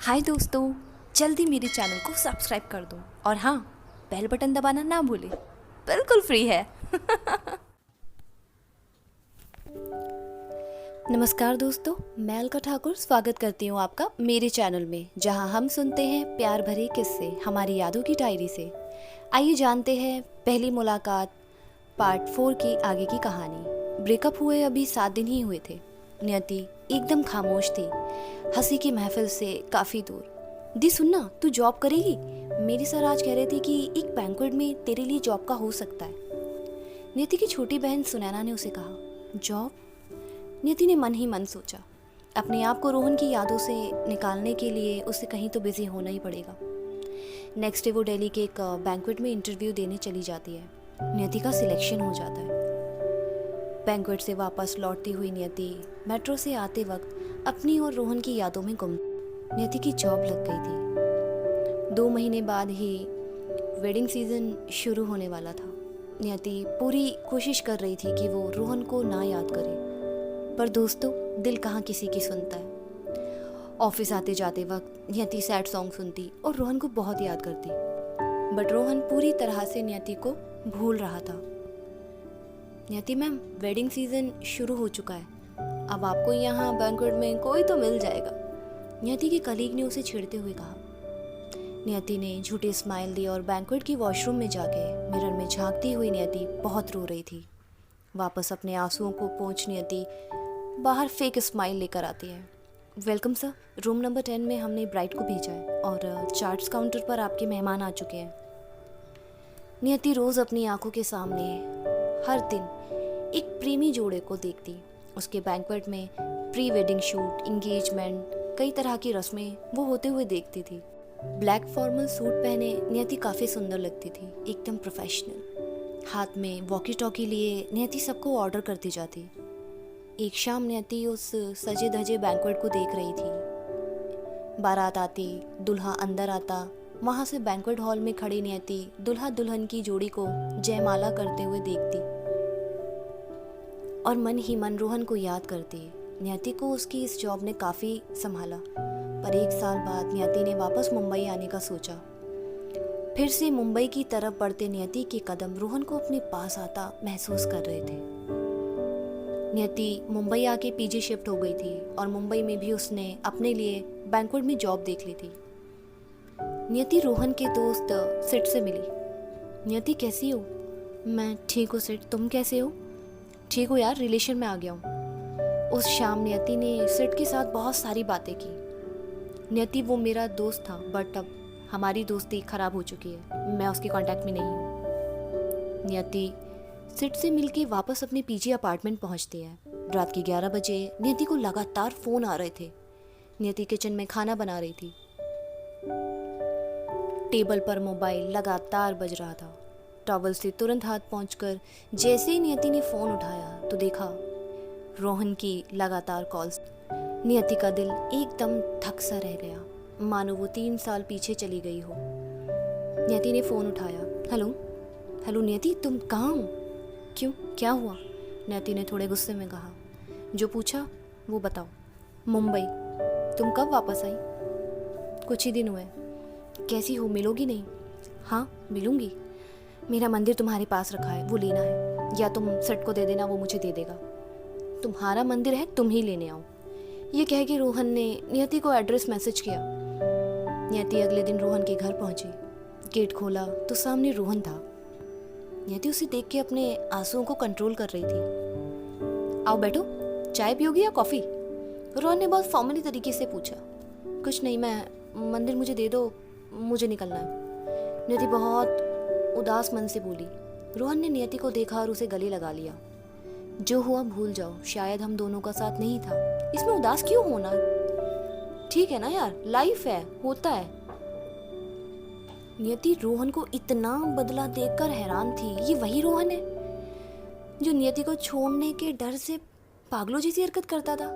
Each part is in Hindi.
हाय दोस्तों, जल्दी मेरे चैनल को सब्सक्राइब कर दो और हाँ, बेल बटन दबाना ना भूले, बिल्कुल फ्री है। नमस्कार दोस्तों, मैं अलका ठाकुर स्वागत करती हूँ आपका मेरे चैनल में, जहाँ हम सुनते हैं प्यार भरे किस्से हमारी यादों की डायरी से। आइए जानते हैं पहली मुलाकात पार्ट 4 की आगे की कहानी। ब्रेकअप हुए अभी 7 दिन ही हुए थे। नियति एकदम खामोश थी, हंसी की महफिल से काफ़ी दूर। दी सुनना, तू जॉब करेगी? मेरी सर आज कह रहे थे कि एक बैंक्वेट में तेरे लिए जॉब का हो सकता है। नियति की छोटी बहन सुनैना ने उसे कहा। जॉब? नियति ने मन ही मन सोचा, अपने आप को रोहन की यादों से निकालने के लिए उसे कहीं तो बिजी होना ही पड़ेगा। नेक्स्ट डे वो दिल्ली के एक बैंक्वेट में इंटरव्यू देने चली जाती है। नियति का सिलेक्शन हो जाता है। बैंक्वेट से वापस लौटती हुई नियति मेट्रो से आते वक्त अपनी और रोहन की यादों में गुम। नियति की जॉब लग गई थी। 2 महीने बाद ही वेडिंग सीजन शुरू होने वाला था। नियति पूरी कोशिश कर रही थी कि वो रोहन को ना याद करे, पर दोस्तों, दिल कहाँ किसी की सुनता है। ऑफिस आते जाते वक्त नियति सैड सॉन्ग सुनती और रोहन को बहुत याद करती, बट रोहन पूरी तरह से नियति को भूल रहा था। नियति मैम, वेडिंग सीजन शुरू हो चुका है, अब आपको यहाँ बैंक्वेट में कोई तो मिल जाएगा, नियति के कलीग ने उसे छेड़ते हुए कहा। नियति ने झूठी स्माइल दी और बैंक्वेट की वॉशरूम में जाके मिरर में झांकती हुई नियति बहुत रो रही थी। वापस अपने आंसुओं को पोंछ नियति बाहर फेक स्माइल लेकर आती है। वेलकम सर, रूम नंबर 10 में हमने ब्राइड को भेजा है और चार्ट्स काउंटर पर आपके मेहमान आ चुके हैं। नियति रोज़ अपनी आंखों के सामने हर दिन एक प्रेमी जोड़े को देखती। उसके बैंक्वेट में प्री वेडिंग शूट, इंगेजमेंट, कई तरह की रस्में वो होते हुए देखती थी। ब्लैक फॉर्मल सूट पहने नियति काफ़ी सुंदर लगती थी, एकदम प्रोफेशनल। हाथ में वॉकी टॉकी लिए नियति सबको ऑर्डर करती जाती। एक शाम नियति उस सजे धजे बैंक्वेट को देख रही थी। बारात आती, दूल्हा अंदर आता, वहाँ से बैंक्वेट हॉल में खड़ी नियति दूल्हा दुल्हन की जोड़ी को जयमाला करते हुए देखती और मन ही मन रोहन को याद करती। नियति को उसकी इस जॉब ने काफ़ी संभाला, पर 1 साल बाद नियति ने वापस मुंबई आने का सोचा। फिर से मुंबई की तरफ बढ़ते नियति के कदम रोहन को अपने पास आता महसूस कर रहे थे। नियति मुंबई आके पीजी शिफ्ट हो गई थी और मुंबई में भी उसने अपने लिए बैंक्वेट में जॉब देख ली थी। नियति रोहन के दोस्त सिट से मिली। नियति कैसी हो? मैं ठीक हूँ सिट, तुम कैसे हो? ठीक हो यार, रिलेशन में आ गया हूँ। उस शाम नियति ने सिट के साथ बहुत सारी बातें की। नियति वो मेरा दोस्त था, बट अब हमारी दोस्ती खराब हो चुकी है, मैं उसके कांटेक्ट में नहीं हूँ। नियति सिट से मिलके वापस अपने पीजी अपार्टमेंट पहुँचती है। रात के 11 बजे नियति को लगातार फ़ोन आ रहे थे। नियति किचन में खाना बना रही थी। टेबल पर मोबाइल लगातार बज रहा था। टॉवल से तुरंत हाथ पहुंचकर जैसे ही नियति ने फ़ोन उठाया तो देखा रोहन की लगातार कॉल्स। नियति का दिल एकदम थक सा रह गया, मानो वो 3 साल पीछे चली गई हो। नियति ने फ़ोन उठाया। हेलो हेलो नियति, तुम कहाँ हो? क्यों, क्या हुआ? नियति ने थोड़े गुस्से में कहा। जो पूछा वो बताओ। मुंबई। तुम कब वापस आई? कुछ ही दिन हुए। कैसी हो, मिलोगी नहीं? हाँ मिलूंगी, मेरा मंदिर तुम्हारे पास रखा है, वो लेना है, या तुम सेट को दे देना, वो मुझे दे देगा। तुम्हारा मंदिर है, तुम ही लेने आओ। ये कह के रोहन ने नियति को एड्रेस मैसेज किया। नियति अगले दिन रोहन के घर पहुंची। गेट खोला तो सामने रोहन था। नियति उसे देख के अपने आंसुओं को कंट्रोल कर रही थी। आओ बैठो, चाय पियोगी या कॉफ़ी? रोहन ने बहुत फॉर्मली तरीके से पूछा। कुछ नहीं, मैं मंदिर मुझे दे दो, मुझे निकलना है, नियति बहुत उदास मन से बोली। रोहन ने नियति को देखा और उसे गले लगा लिया। जो हुआ भूल जाओ, शायद हम दोनों का साथ नहीं था, इसमें उदास क्यों होना? ठीक है ना यार, लाइफ है, होता है। नियति रोहन को इतना बदला देखकर हैरान थी। ये वही रोहन है जो नियति को छोड़ने के डर से पागलों जैसी हरकत करता था,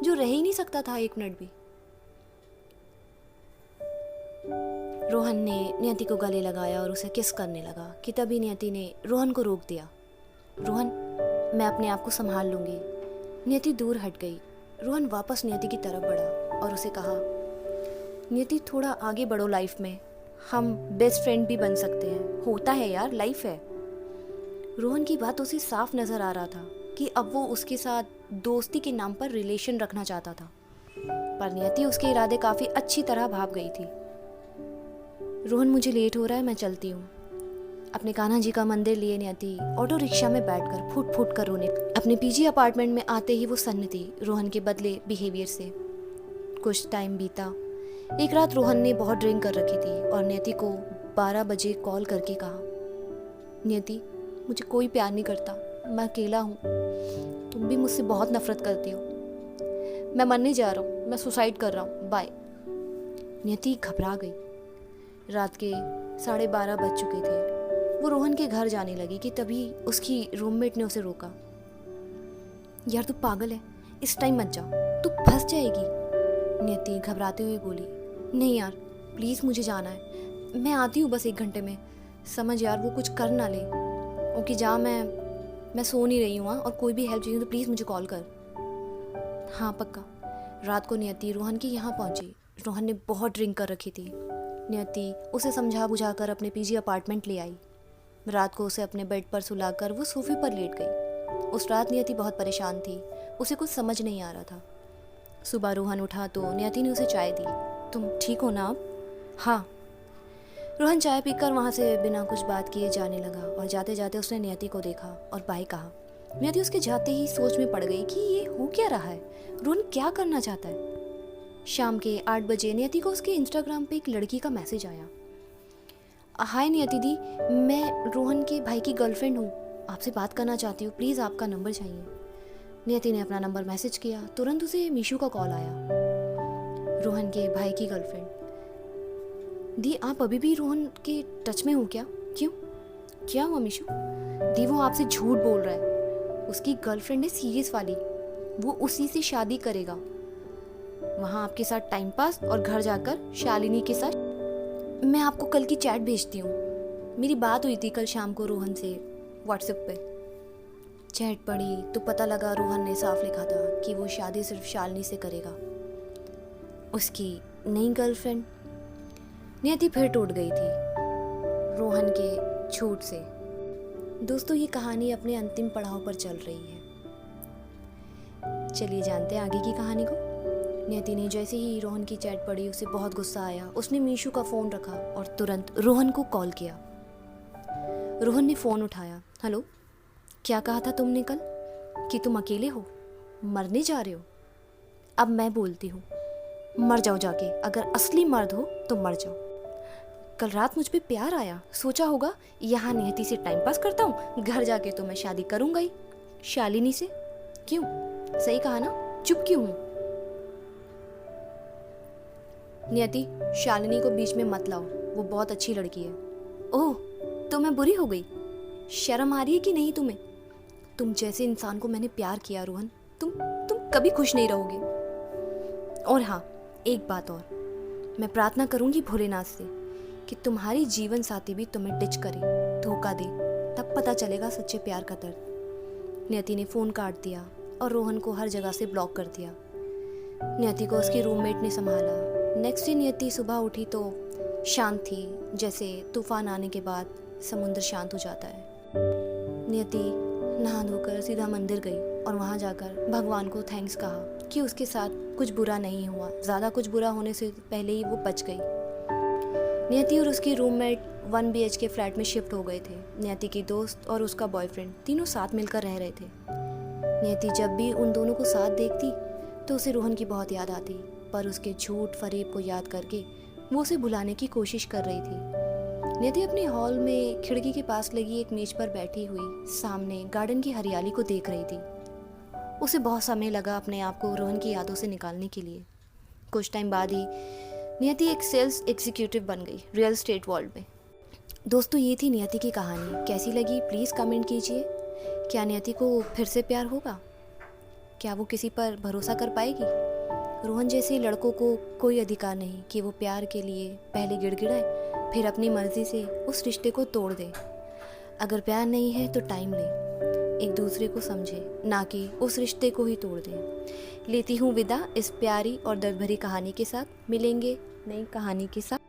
जो रह ही नहीं सकता था 1 मिनट भी। रोहन ने नियति को गले लगाया और उसे किस करने लगा कि तभी नियति ने रोहन को रोक दिया। रोहन, मैं अपने आप को संभाल लूंगी। नियति दूर हट गई। रोहन वापस नियति की तरफ बढ़ा और उसे कहा, नियति थोड़ा आगे बढ़ो लाइफ में, हम बेस्ट फ्रेंड भी बन सकते हैं, होता है यार, लाइफ है। रोहन की बातों से साफ नजर आ रहा था कि अब वो उसके साथ दोस्ती के नाम पर रिलेशन रखना चाहता था, पर नियति उसके इरादे काफी अच्छी तरह भाप गई थी। रोहन मुझे लेट हो रहा है, मैं चलती हूँ। अपने कान्हा जी का मंदिर लिए नियति ऑटो रिक्शा में बैठकर फुट फुट कर रोने। अपने पीजी अपार्टमेंट में आते ही वो सन्न थी रोहन के बदले बिहेवियर से। कुछ टाइम बीता। एक रात रोहन ने बहुत ड्रिंक कर रखी थी और नियति को 12 बजे कॉल करके कहा, नियति मुझे कोई प्यार नहीं करता, मैं अकेला हूँ, तुम भी मुझसे बहुत नफरत करती हो, मैं मरने जा रहा हूँ, मैं सुसाइड कर रहा हूँ, बाय। नियति घबरा गई। रात के 12:30 बज चुके थे। वो रोहन के घर जाने लगी कि तभी उसकी रूममेट ने उसे रोका। यार तू पागल है, इस टाइम मत जा, तू फंस जाएगी। नियति घबराते हुए बोली, नहीं यार प्लीज़ मुझे जाना है, मैं आती हूँ बस 1 घंटे में, समझ यार वो कुछ कर ना ले। ओके जा, मैं सो नहीं रही हूँ और कोई भी हेल्प चाहिए तो प्लीज़ मुझे कॉल कर। हाँ पक्का। रात को नियति रोहन के यहाँ पहुँची। रोहन ने बहुत ड्रिंक कर रखी थी। नियति उसे समझा बुझा कर अपने पीजी अपार्टमेंट ले आई। रात को उसे अपने बेड पर सुलाकर वो सोफे पर लेट गई। उस रात नियति बहुत परेशान थी, उसे कुछ समझ नहीं आ रहा था। सुबह रोहन उठा तो नियति ने उसे चाय दी। तुम ठीक हो ना अब? हाँ। रोहन चाय पीकर वहाँ से बिना कुछ बात किए जाने लगा और जाते जाते उसने नियति को देखा और बाय कहा। नियति उसके जाते ही सोच में पड़ गई कि ये हो क्या रहा है, रोहन क्या करना चाहता है। शाम के 8 बजे नियति को उसके इंस्टाग्राम पे एक लड़की का मैसेज आया। हाय नियति दी, मैं रोहन के भाई की गर्लफ्रेंड हूँ, आपसे बात करना चाहती हूँ, प्लीज़ आपका नंबर चाहिए। नियति ने अपना नंबर मैसेज किया। तुरंत उसे मीशू का कॉल आया। रोहन के भाई की गर्लफ्रेंड। दी आप अभी भी रोहन के टच में हो क्या? क्यों, क्या हुआ मीशू? दी वो आपसे झूठ बोल रहा है, उसकी गर्लफ्रेंड है सीरियस वाली, वो उसी से शादी करेगा, वहाँ आपके साथ टाइम पास और घर जाकर शालिनी के साथ। मैं आपको कल की चैट भेजती हूँ, मेरी बात हुई थी कल शाम को रोहन से व्हाट्सएप पे। चैट पढ़ी तो पता लगा रोहन ने साफ लिखा था कि वो शादी सिर्फ शालिनी से करेगा, उसकी नई गर्लफ्रेंड। नियति फिर टूट गई थी रोहन के झूठ से। दोस्तों ये कहानी अपने अंतिम पड़ाव पर चल रही है, चलिए जानते हैं आगे की कहानी को। नियति ने जैसे ही रोहन की चैट पढ़ी उसे बहुत गुस्सा आया। उसने मीशू का फ़ोन रखा और तुरंत रोहन को कॉल किया। रोहन ने फ़ोन उठाया। हेलो, क्या कहा था तुमने कल कि तुम अकेले हो, मरने जा रहे हो? अब मैं बोलती हूँ, मर जाओ जाके, अगर असली मर्द हो तो मर जाओ। कल रात मुझ पे प्यार आया, सोचा होगा यहाँ नियति से टाइम पास करता हूँ, घर जाके तो मैं शादी करूँगा ही शालिनी से। क्यों, सही कहा ना, चुप क्यों हूँ? नियति शालिनी को बीच में मत लाओ, वो बहुत अच्छी लड़की है। ओह तो मैं बुरी हो गई, शर्म आ रही है कि नहीं तुम्हें? तुम जैसे इंसान को मैंने प्यार किया रोहन, तुम कभी खुश नहीं रहोगे। और हाँ एक बात और, मैं प्रार्थना करूंगी भोलेनाथ से कि तुम्हारी जीवन साथी भी तुम्हें डिच करे, धोखा दे, तब पता चलेगा सच्चे प्यार का दर्द। नियति ने फ़ोन काट दिया और रोहन को हर जगह से ब्लॉक कर दिया। नियति को उसकी रूममेट ने संभाला। नेक्स्ट डे नियति सुबह उठी तो शांत थी, जैसे तूफान आने के बाद समुद्र शांत हो जाता है। नियति नहा धोकर सीधा मंदिर गई और वहाँ जाकर भगवान को थैंक्स कहा कि उसके साथ कुछ बुरा नहीं हुआ, ज़्यादा कुछ बुरा होने से पहले ही वो बच गई। नियति और उसकी रूममेट 1 BHK फ्लैट में शिफ्ट हो गए थे। नियति की दोस्त और उसका बॉयफ्रेंड तीनों साथ मिलकर रह रहे थे। नियति जब भी उन दोनों को साथ देखती तो उसे रोहन की बहुत याद आती, पर उसके झूठ फरेब को याद करके वो उसे भुलाने की कोशिश कर रही थी। नियति अपने हॉल में खिड़की के पास लगी एक मेज पर बैठी हुई सामने गार्डन की हरियाली को देख रही थी। उसे बहुत समय लगा अपने आप को रोहन की यादों से निकालने के लिए। कुछ टाइम बाद ही नियति एक सेल्स एग्जीक्यूटिव बन गई रियल एस्टेट वर्ल्ड में। दोस्तों ये थी नियति की कहानी, कैसी लगी प्लीज़ कमेंट कीजिए। क्या नियति को फिर से प्यार होगा? क्या वो किसी पर भरोसा कर पाएगी? रोहन जैसे लड़कों को कोई अधिकार नहीं कि वो प्यार के लिए पहले गिड़गिड़ाए फिर अपनी मर्जी से उस रिश्ते को तोड़ दे। अगर प्यार नहीं है तो टाइम ले, एक दूसरे को समझें, ना कि उस रिश्ते को ही तोड़ दें। लेती हूँ विदा इस प्यारी और दर्द भरी कहानी के साथ। मिलेंगे नई कहानी के साथ।